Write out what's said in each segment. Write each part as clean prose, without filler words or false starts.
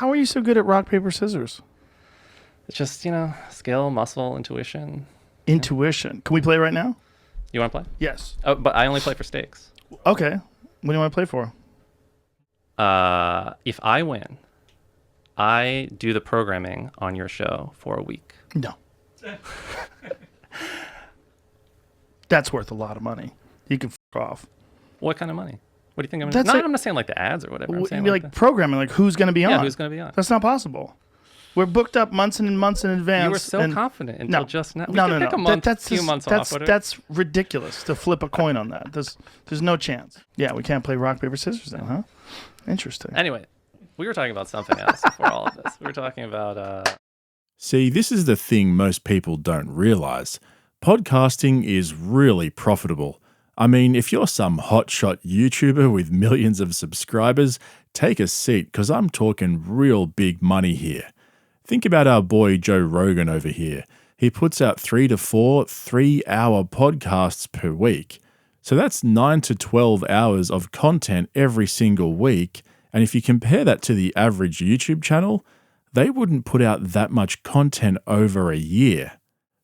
How are you so good at rock, paper, scissors? It's just, skill, muscle, intuition. Intuition. Can we play right now? You want to play? Yes. Oh, but I only play for stakes. Okay. What do you want to play for? If I win, I do the programming on your show for a week. No. That's worth a lot of money. You can f*** off. What kind of money? What do you think I'm going to do? I'm not saying like the ads or whatever. I'm saying like programming, like who's going to be on. Yeah, who's going to be on. That's not possible. We're booked up months and months in advance. You were so confident until just now. We can pick a month, few months off. That's ridiculous to flip a coin on that. There's no chance. Yeah, we can't play rock, paper, scissors then, huh? Interesting. Anyway, we were talking about something else before all of this. We were talking about... See, this is the thing most people don't realize. Podcasting is really profitable. I mean, if you're some hotshot YouTuber with millions of subscribers, take a seat because I'm talking real big money here. Think about our boy Joe Rogan over here. He puts out 3 to 4 3-hour podcasts per week. So that's 9 to 12 hours of content every single week. And if you compare that to the average YouTube channel, they wouldn't put out that much content over a year.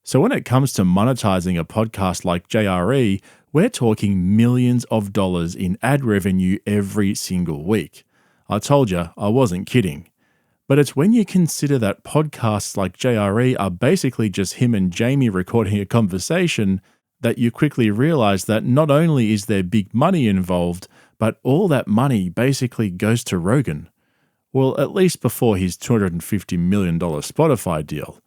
So when it comes to monetizing a podcast like JRE, we're talking millions of dollars in ad revenue every single week. I told you, I wasn't kidding. But it's when you consider that podcasts like JRE are basically just him and Jamie recording a conversation that you quickly realize that not only is there big money involved, but all that money basically goes to Rogan. Well, at least before his $250 million Spotify deal.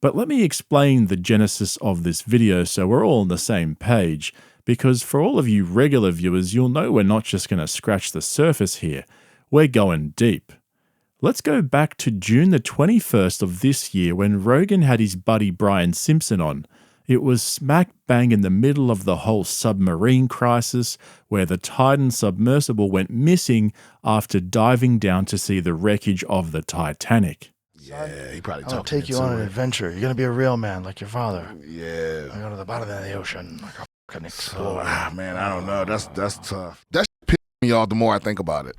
But let me explain the genesis of this video so we're all on the same page, because for all of you regular viewers, you'll know we're not just going to scratch the surface here. We're going deep. Let's go back to June the 21st of this year when Rogan had his buddy Brian Simpson on. It was smack bang in the middle of the whole submarine crisis where the Titan submersible went missing after diving down to see the wreckage of the Titanic. Yeah, he probably I'll take you on an adventure. You're going to be a real man like your father. Yeah. I go to the bottom of the ocean like a fucking explorer. Man, I don't know. That's tough. That pisses me off the more I think about it.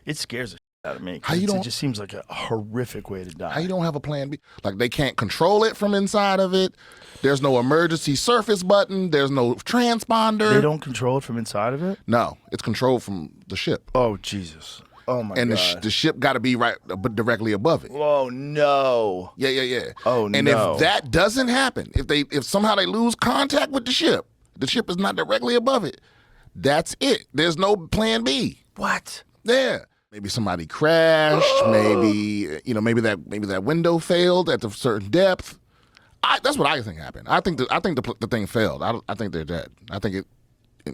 It scares the shit out of me. It just seems like a horrific way to die. How you don't have a plan B? Like they can't control it from inside of it. There's no emergency surface button. There's no transponder. They don't control it from inside of it? No, it's controlled from the ship. Oh, Jesus. Oh, my God. And the ship got to be directly above it. Oh, no. Yeah. Oh, and if that doesn't happen, if somehow they lose contact with the ship is not directly above it, that's it. There's no plan B. What? Yeah. Maybe somebody crashed. maybe that window failed at a certain depth. That's what I think happened. I think the thing failed. I think they're dead. I think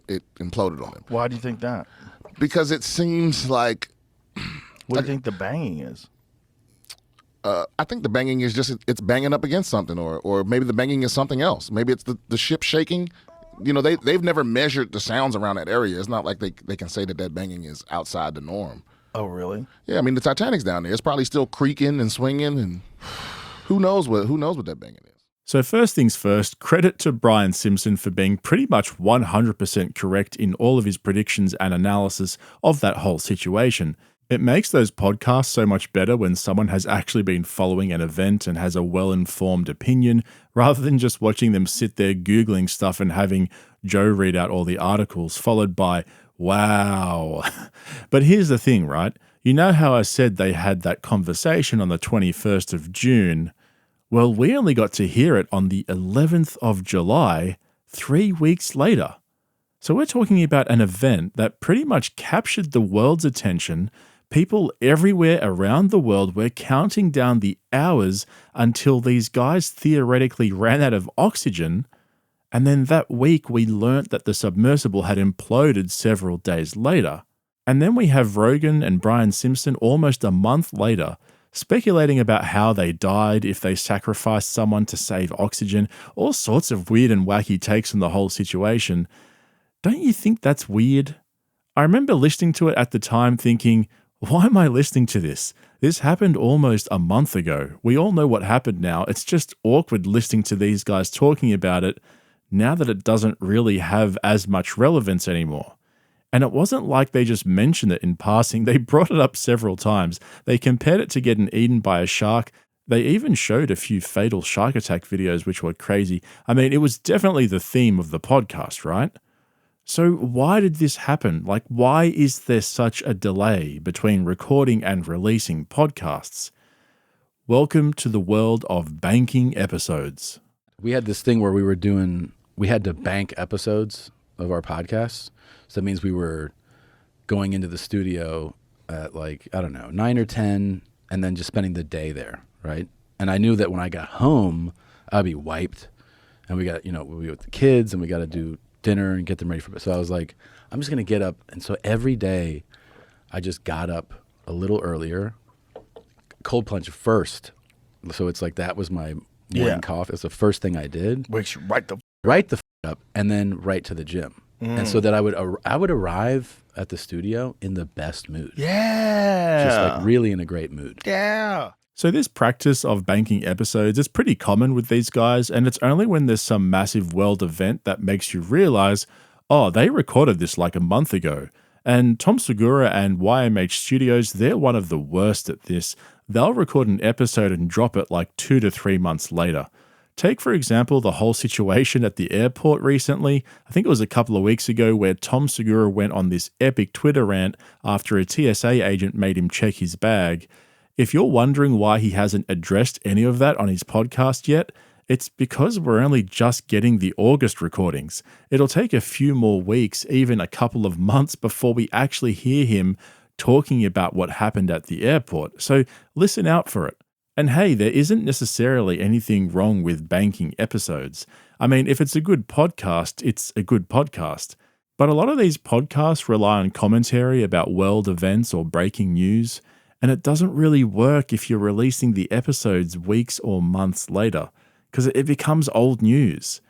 it imploded on them. Why do you think that? Because it seems like. What do you think the banging is? I think the banging is just it's banging up against something, or maybe the banging is something else. Maybe it's the ship shaking. They've never measured the sounds around that area. It's not like they can say that banging is outside the norm. Oh, really? Yeah, I mean the Titanic's down there. It's probably still creaking and swinging, and who knows what that banging is. So first things first, credit to Brian Simpson for being pretty much 100% correct in all of his predictions and analysis of that whole situation. It makes those podcasts so much better when someone has actually been following an event and has a well-informed opinion, rather than just watching them sit there Googling stuff and having Joe read out all the articles, followed by, wow. But here's the thing, right? You know how I said they had that conversation on the 21st of June? Well, we only got to hear it on the 11th of July, 3 weeks later. So we're talking about an event that pretty much captured the world's attention. People everywhere around the world were counting down the hours until these guys theoretically ran out of oxygen. And then that week we learnt that the submersible had imploded several days later. And then we have Rogan and Brian Simpson almost a month later speculating about how they died, if they sacrificed someone to save oxygen, all sorts of weird and wacky takes on the whole situation. Don't you think that's weird? I remember listening to it at the time thinking, why am I listening to this? This happened almost a month ago. We all know what happened now. It's just awkward listening to these guys talking about it now that it doesn't really have as much relevance anymore. And it wasn't like they just mentioned it in passing. They brought it up several times. They compared it to getting eaten by a shark. They even showed a few fatal shark attack videos, which were crazy. I mean, it was definitely the theme of the podcast, right? So why did this happen? Like, why is there such a delay between recording and releasing podcasts? Welcome to the world of banking episodes. We had this thing where we had to bank episodes of our podcasts. So that means we were going into the studio at 9 or 10 and then just spending the day there, right? And I knew that when I got home, I'd be wiped. And we got, we'll be with the kids and we got to do dinner and get them ready for it. So I was like, I'm just going to get up. And so every day I just got up a little earlier, cold plunge first. So it's like that was my morning coffee. It's the first thing I did. Wakes you right the Up and then right to the gym. And so that I would arrive at the studio in the best mood. Yeah. Just like really in a great mood. Yeah. So this practice of banking episodes is pretty common with these guys, and it's only when there's some massive world event that makes you realize, oh, they recorded this like a month ago. And Tom Segura and YMH Studios, they're one of the worst at this. They'll record an episode and drop it like 2 to 3 months later. Take, for example, the whole situation at the airport recently. I think it was a couple of weeks ago where Tom Segura went on this epic Twitter rant after a TSA agent made him check his bag. If you're wondering why he hasn't addressed any of that on his podcast yet, it's because we're only just getting the August recordings. It'll take a few more weeks, even a couple of months, before we actually hear him talking about what happened at the airport. So listen out for it. And hey, there isn't necessarily anything wrong with banking episodes. I mean, if it's a good podcast, it's a good podcast. But a lot of these podcasts rely on commentary about world events or breaking news, and it doesn't really work if you're releasing the episodes weeks or months later, because it becomes old news.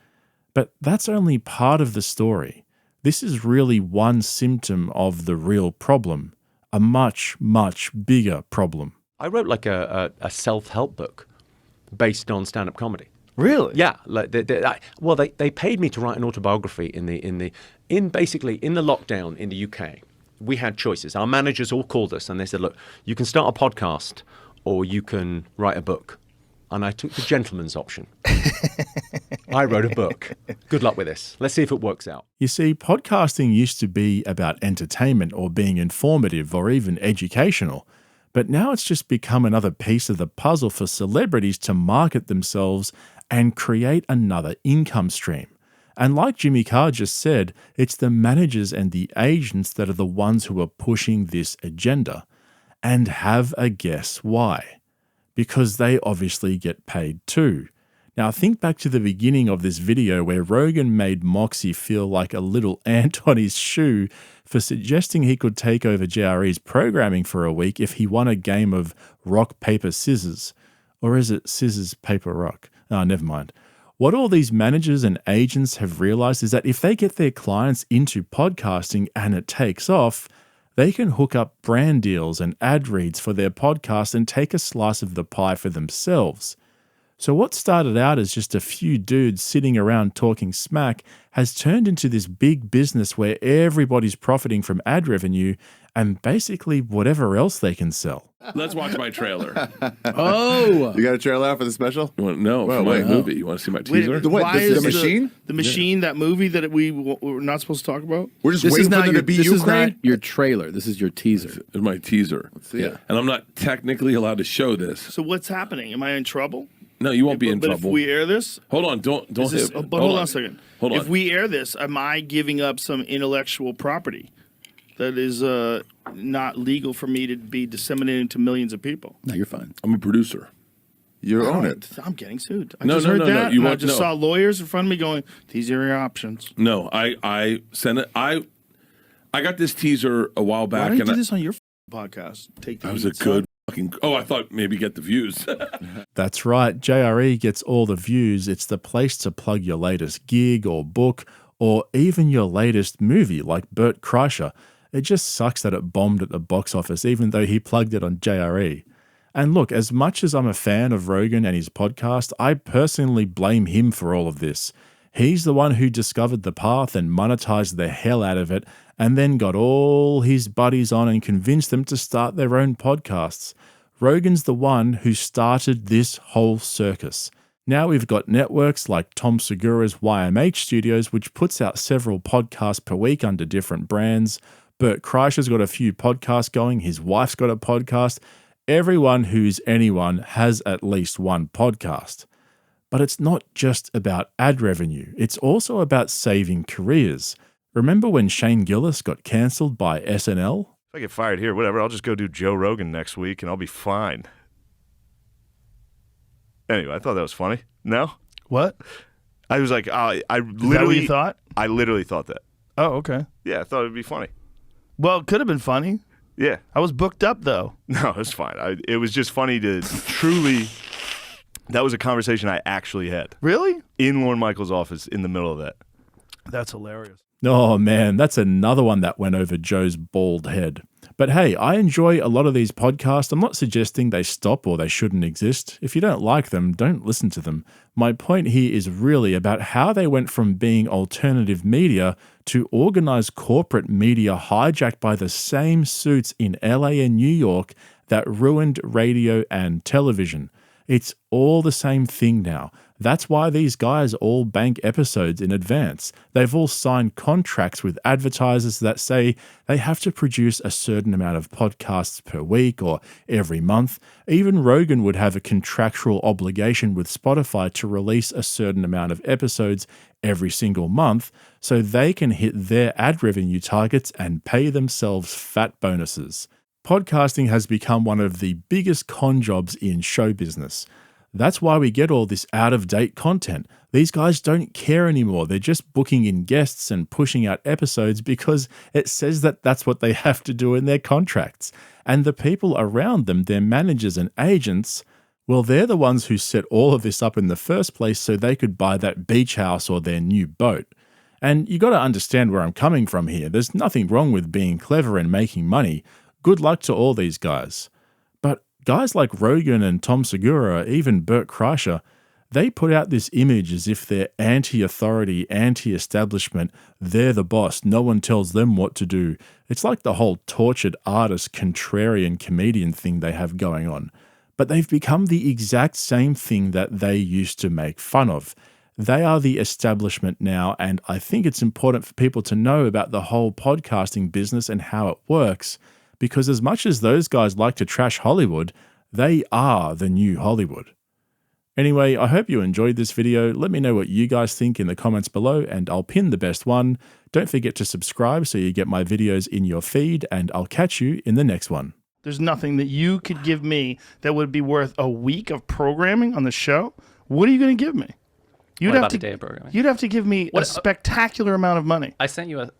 But that's only part of the story. This is really one symptom of the real problem, a much, much bigger problem. I wrote like a self-help book based on stand-up comedy. Really? Yeah, like they paid me to write an autobiography in basically in the lockdown in the UK. We had choices. Our managers all called us and they said, "Look, you can start a podcast or you can write a book." And I took the gentleman's option. I wrote a book. Good luck with this. Let's see if it works out. You see, podcasting used to be about entertainment or being informative or even educational. But now it's just become another piece of the puzzle for celebrities to market themselves and create another income stream. And like Jimmy Carr just said, it's the managers and the agents that are the ones who are pushing this agenda. And have a guess why? Because they obviously get paid too. Now think back to the beginning of this video where Rogan made Moxie feel like a little ant on his shoe for suggesting he could take over JRE's programming for a week if he won a game of rock, paper, scissors. Or is it scissors, paper, rock? Oh, never mind. What all these managers and agents have realized is that if they get their clients into podcasting and it takes off, they can hook up brand deals and ad reads for their podcast and take a slice of the pie for themselves. So what started out as just a few dudes sitting around talking smack has turned into this big business where everybody's profiting from ad revenue and basically whatever else they can sell. Let's watch my trailer. Oh, you got a trailer out for the special? For my movie. You want to see my teaser? Why the is machine? The machine, that movie that we're not supposed to talk about? We're just This is waiting for not them your. to be This is Ukraine. not your trailer. This is your teaser. It's my teaser. Let's see it. And I'm not technically allowed to show this. So what's happening? Am I in trouble? No, you won't be in But trouble. if we air this, Hold on, don't is this, hit. but hold on a second. Hold on. If we air this, am I giving up some intellectual property that is not legal for me to be disseminated to millions of people? No, you're fine. I'm a producer. You own it. I'm getting sued. I No, just no, heard no, no. that. You and I won't- just no. saw lawyers in front of me going, "These are your options." No, I sent it. I got this teaser a while Why back, don't you and do this on your podcast? Take the I was a heat, son. good fucking. Oh, I thought maybe get the views. That's right, JRE gets all the views. It's the place to plug your latest gig or book or even your latest movie like Bert Kreischer. It just sucks that it bombed at the box office even though he plugged it on JRE. And look, as much as I'm a fan of Rogan and his podcast, I personally blame him for all of this. He's the one who discovered the path and monetized the hell out of it, and then got all his buddies on and convinced them to start their own podcasts. Rogan's the one who started this whole circus. Now we've got networks like Tom Segura's YMH Studios, which puts out several podcasts per week under different brands. Bert Kreischer's got a few podcasts going. His wife's got a podcast. Everyone who's anyone has at least one podcast. But it's not just about ad revenue. It's also about saving careers. Remember when Shane Gillis got cancelled by SNL? If I get fired here, whatever, I'll just go do Joe Rogan next week and I'll be fine. Anyway, I thought that was funny. No? What? I was like, I Is that what literally you thought? I literally thought that. Oh, okay. Yeah, I thought it would be funny. Well, it could have been funny. Yeah. I was booked up, though. No, it's fine. It was just funny to truly. That was a conversation I actually had. Really? In Lorne Michaels' office in the middle of that. That's hilarious. Oh man, that's another one that went over Joe's bald head. But hey, I enjoy a lot of these podcasts. I'm not suggesting they stop or they shouldn't exist. If you don't like them, don't listen to them. My point here is really about how they went from being alternative media to organized corporate media hijacked by the same suits in LA and New York that ruined radio and television. It's all the same thing now. That's why these guys all bank episodes in advance. They've all signed contracts with advertisers that say they have to produce a certain amount of podcasts per week or every month. Even Rogan would have a contractual obligation with Spotify to release a certain amount of episodes every single month so they can hit their ad revenue targets and pay themselves fat bonuses. Podcasting has become one of the biggest con jobs in show business. That's why we get all this out-of-date content. These guys don't care anymore. They're just booking in guests and pushing out episodes because it says that that's what they have to do in their contracts. And the people around them, their managers and agents, well, they're the ones who set all of this up in the first place so they could buy that beach house or their new boat. And you got to understand where I'm coming from here. There's nothing wrong with being clever and making money. Good luck to all these guys. But guys like Rogan and Tom Segura, even Bert Kreischer, they put out this image as if they're anti-authority, anti-establishment, they're the boss, no one tells them what to do. It's like the whole tortured artist, contrarian comedian thing they have going on. But they've become the exact same thing that they used to make fun of. They are the establishment now, and I think it's important for people to know about the whole podcasting business and how it works. Because as much as those guys like to trash Hollywood, they are the new Hollywood. Anyway, I hope you enjoyed this video. Let me know what you guys think in the comments below, and I'll pin the best one. Don't forget to subscribe so you get my videos in your feed, and I'll catch you in the next one. There's nothing that you could give me that would be worth a week of programming on the show. What are you going to give me? What about a day of programming? You'd have to give me a spectacular amount of money. I sent you a